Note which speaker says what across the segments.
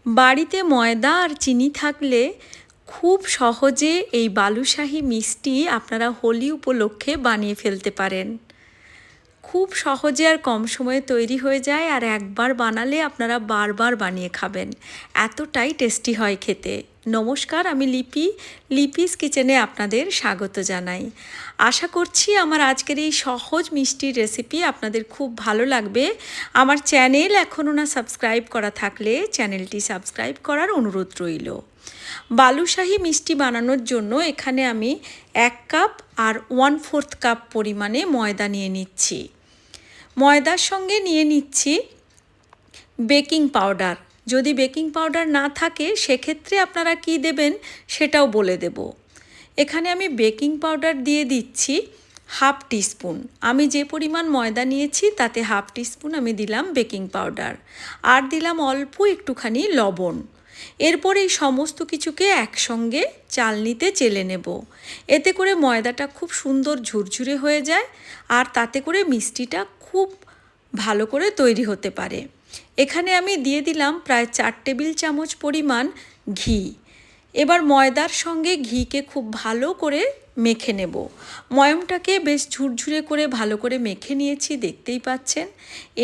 Speaker 1: বাড়িতে ময়দা আর চিনি থাকলে খুব সহজে এই বালুশাহী মিষ্টি আপনারা হোলি উপলক্ষে বানিয়ে ফেলতে পারেন। খুব সহজে আর কম সময়ে তৈরি হয়ে যায়, আর একবার বানালে আপনারা বারবার বানিয়ে খাবেন, এতটাই টেস্টি হয় খেতে। নমস্কার, আমি লিপিস কিচেনে আপনাদের স্বাগত জানাই। আশা করছি আমার আজকের এই সহজ মিষ্টির রেসিপি আপনাদের খুব ভালো লাগবে। আমার চ্যানেল এখনও না সাবস্ক্রাইব করা থাকলে চ্যানেলটি সাবস্ক্রাইব করার অনুরোধ রইল। বালুশাহী মিষ্টি বানানোর জন্য এখানে আমি 1 কাপ আর 1/4 কাপ পরিমাণে ময়দা নিয়ে নিচ্ছি। ময়দার সঙ্গে নিয়ে নিচ্ছি বেকিং পাউডার। যদি বেকিং পাউডার না থাকে সেক্ষেত্রে আপনারা কি দেবেন সেটাও বলে দেব। এখানে আমি বেকিং পাউডার দিয়ে দিচ্ছি 1/2 টিস্পুন। আমি যে পরিমাণ ময়দা নিয়েছি তাতে 1/2 টিস্পুন আমি দিলাম বেকিং পাউডার, আর দিলাম অল্প একটুখানি লবণ। এরপর এই সমস্ত কিছুকে একসঙ্গে চালনিতে চেলে নেব। এতে করে ময়দাটা খুব সুন্দর ঝুরঝুরে হয়ে যায়, আর তাতে করে মিষ্টিটা খুব ভালো করে তৈরি হতে পারে। এখানে আমি দিয়ে দিলাম প্রায় 4 টেবিল চামচ পরিমাণ ঘি। এবার ময়দার সঙ্গে ঘিকে খুব ভালো করে মেখে নেব। ময়মটাকে বেশ ঝুরঝুরে করে ভালো করে মেখে নিয়েছি, দেখতেই পাচ্ছেন।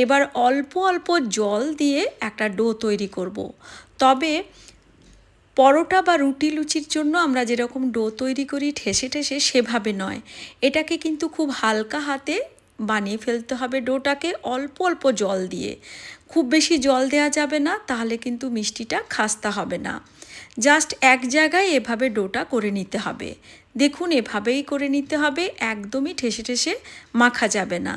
Speaker 1: এবার অল্প অল্প জল দিয়ে একটা ডো তৈরি করব। তবে পরোটা বা রুটি লুচির জন্য আমরা যেরকম ডো তৈরি করি ঠেসে ঠেসে, সেভাবে নয়। এটাকে কিন্তু খুব হালকা হাতে বানিয়ে ফেলতে হবে ডোটাকে, অল্প অল্প জল দিয়ে। খুব বেশি জল দেওয়া যাবে না, তাহলে কিন্তু মিষ্টিটা খাস্তা হবে না। জাস্ট এক জায়গায় এভাবে ডোটা করে নিতে হবে। দেখুন, এভাবেই করে নিতে হবে, একদমই ঠেসে ঠেসে মাখা যাবে না।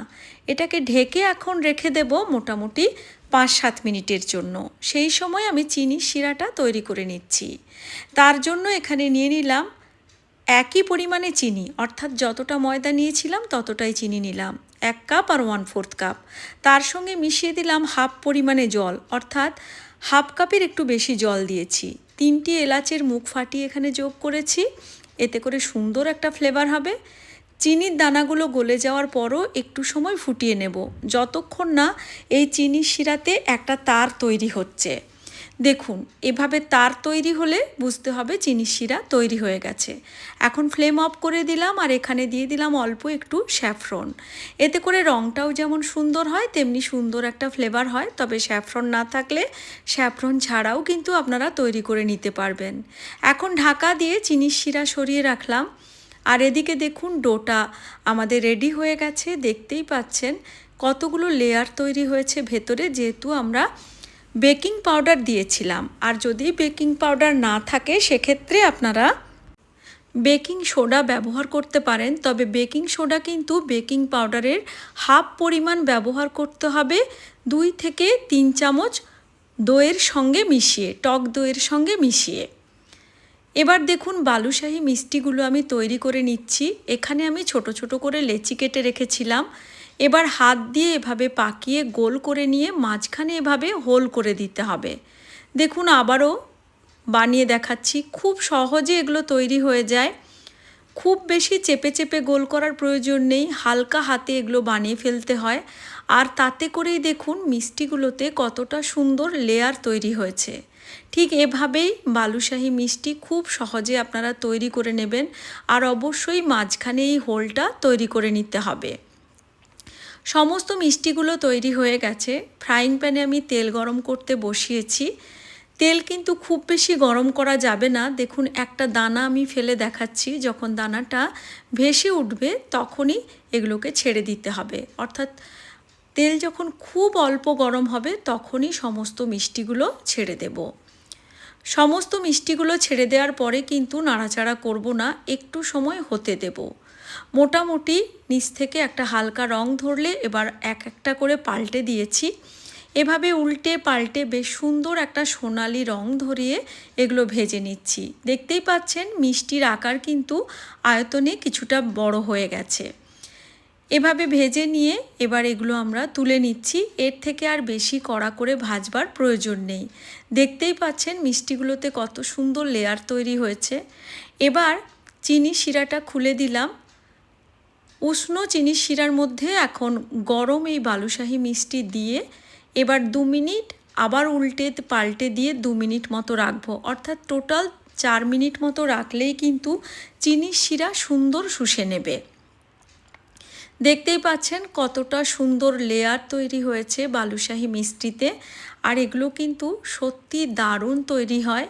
Speaker 1: এটাকে ঢেকে এখন রেখে দেব মোটামুটি 5-7 মিনিটের জন্য। সেই সময় আমি চিনির শিরাটা তৈরি করে নিচ্ছি। তার জন্য এখানে নিয়ে নিলাম একই পরিমাণে চিনি, অর্থাৎ যতটা ময়দা নিয়েছিলাম ততটাই চিনি নিলাম, 1 কাপ আর 1/4 কাপ। তার সঙ্গে মিশিয়ে দিলাম 1/2 পরিমাণে জল, অর্থাৎ 1/2 কাপের একটু বেশি জল দিয়েছি। 3টি এলাচের মুখ ফাটিয়ে এখানে যোগ করেছি, এতে করে সুন্দর একটা ফ্লেভার হবে। চিনির দানাগুলো গলে যাওয়ার পরও একটু সময় ফুটিয়ে নেব, যতক্ষণ না এই চিনির শিরাতে একটা তার তৈরি হচ্ছে। দেখুন, এভাবে তার তৈরি হলে বুঝতে হবে চিনির শিরা তৈরি হয়ে গেছে। এখন ফ্লেম অফ করে দিলাম, আর এখানে দিয়ে দিলাম অল্প একটু স্যাফরন। এতে করে রঙটাও যেমন সুন্দর হয় তেমনি সুন্দর একটা ফ্লেভার হয়। তবে স্যাফরন না থাকলে স্যাফরন ছাড়াও কিন্তু আপনারা তৈরি করে নিতে পারবেন। এখন ঢাকা দিয়ে চিনির শিরা সরিয়ে রাখলাম, আর এদিকে দেখুন ডোটা আমাদের রেডি হয়ে গেছে। দেখতেই পাচ্ছেন কতগুলো লেয়ার তৈরি হয়েছে ভেতরে, যেহেতু আমরা বেকিং পাউডার দিয়েছিলাম। আর যদি বেকিং পাউডার না থাকে সেক্ষেত্রে আপনারা বেকিং সোডা ব্যবহার করতে পারেন। তবে বেকিং সোডা কিন্তু বেকিং পাউডারের 1/2 পরিমাণ ব্যবহার করতে হবে, 2 থেকে 3 চামচ দইয়ের সঙ্গে মিশিয়ে, টক দইয়ের সঙ্গে মিশিয়ে। এবার দেখুন বালুশাহী মিষ্টিগুলো আমি তৈরি করে নিচ্ছি। এখানে আমি ছোট ছোট করে লেচি কেটে রেখেছিলাম। এবার হাত দিয়ে এভাবে পাকিয়ে গোল করে নিয়ে মাঝখানে এভাবে হোল করে দিতে হবে। দেখুন, আবারও বানিয়ে দেখাচ্ছি, খুব সহজে এগুলো তৈরি হয়ে যায়। খুব বেশি চেপে চেপে গোল করার প্রয়োজন নেই, হালকা হাতে এগুলো বানিয়ে ফেলতে হয়। আর তাতে করেই দেখুন মিষ্টিগুলোতে কতটা সুন্দর লেয়ার তৈরি হয়েছে। ঠিক এভাবেই বালুশাহী মিষ্টি খুব সহজে আপনারা তৈরি করে নেবেন, আর অবশ্যই মাঝখানে এই হোলটা তৈরি করে নিতে হবে। সমস্ত মিষ্টিগুলো তৈরি হয়ে গেছে। ফ্রাইং প্যানে আমি তেল গরম করতে বসিয়েছি। তেল কিন্তু খুব বেশি গরম করা যাবে না। দেখুন, একটা দানা আমি ফেলে দেখাচ্ছি, যখন দানাটা ভেসে উঠবে তখনই এগুলোকে ছেড়ে দিতে হবে। অর্থাৎ তেল যখন খুব অল্প গরম হবে তখনই সমস্ত মিষ্টিগুলো ছেড়ে দেব। সমস্ত মিষ্টিগুলো ছেড়ে দেওয়ার পরে কিন্তু নাড়াচাড়া করব না, একটু সময় হতে দেব। মোটামুটি নিচ থেকে একটা হালকা রং ধরলে এবার এক একটা করে পাল্টে দিয়েছি। এভাবে উল্টে পাল্টে বেশ সুন্দর একটা সোনালি রং ধরিয়ে এগুলো ভেজে নিচ্ছি। দেখতেই পাচ্ছেন মিষ্টির আকার কিন্তু আয়তনে কিছুটা বড় হয়ে গেছে। এভাবে ভেজে নিয়ে এবার এগুলো আমরা তুলে নিচ্ছি। এর থেকে আর বেশি কড়া করে ভাজবার প্রয়োজন নেই। দেখতেই পাচ্ছেন মিষ্টিগুলোতে কত সুন্দর লেয়ার তৈরি হয়েছে। এবার চিনি শিরাটা খুলে দিলাম। উষ্ণ চিনির শিরার মধ্যে এখন গরম এই বালুশাহী মিষ্টি দিয়ে এবার 2 মিনিট আবার উল্টে পাল্টে দিয়ে 2 মিনিট মতো রাখবো, অর্থাৎ টোটাল 4 মিনিট মতো রাখলেই কিন্তু চিনির শিরা সুন্দর শুষে নেবে। দেখতেই পাচ্ছেন কতটা সুন্দর লেয়ার তৈরি হয়েছে বালুশাহী মিষ্টিতে, আর এগুলো কিন্তু সত্যি দারুণ তৈরি হয়।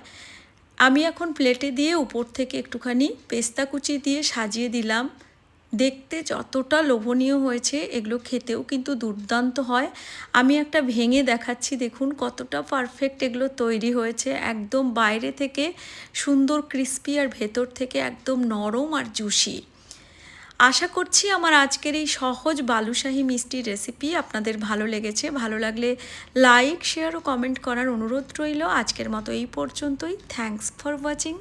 Speaker 1: আমি এখন প্লেটে দিয়ে উপর থেকে একটুখানি পেস্তা কুচি দিয়ে সাজিয়ে দিলাম। দেখতে যতটা লোভনীয় হয়েছে, এগুলো খেতেও কিন্তু দুর্দান্ত হয়। আমি একটা ভেঙে দেখাচ্ছি, দেখুন কতটা পারফেক্ট এগুলো তৈরি হয়েছে। একদম বাইরে থেকে সুন্দর ক্রিস্পি আর ভেতর থেকে একদম নরম আর জুসি। আশা করছি আমার আজকের এই সহজ বালুশাহী মিষ্টির রেসিপি আপনাদের ভালো লেগেছে। ভালো লাগলে লাইক, শেয়ার ও কমেন্ট করার অনুরোধ রইল। আজকের মতো এই পর্যন্তই। Thanks for watching.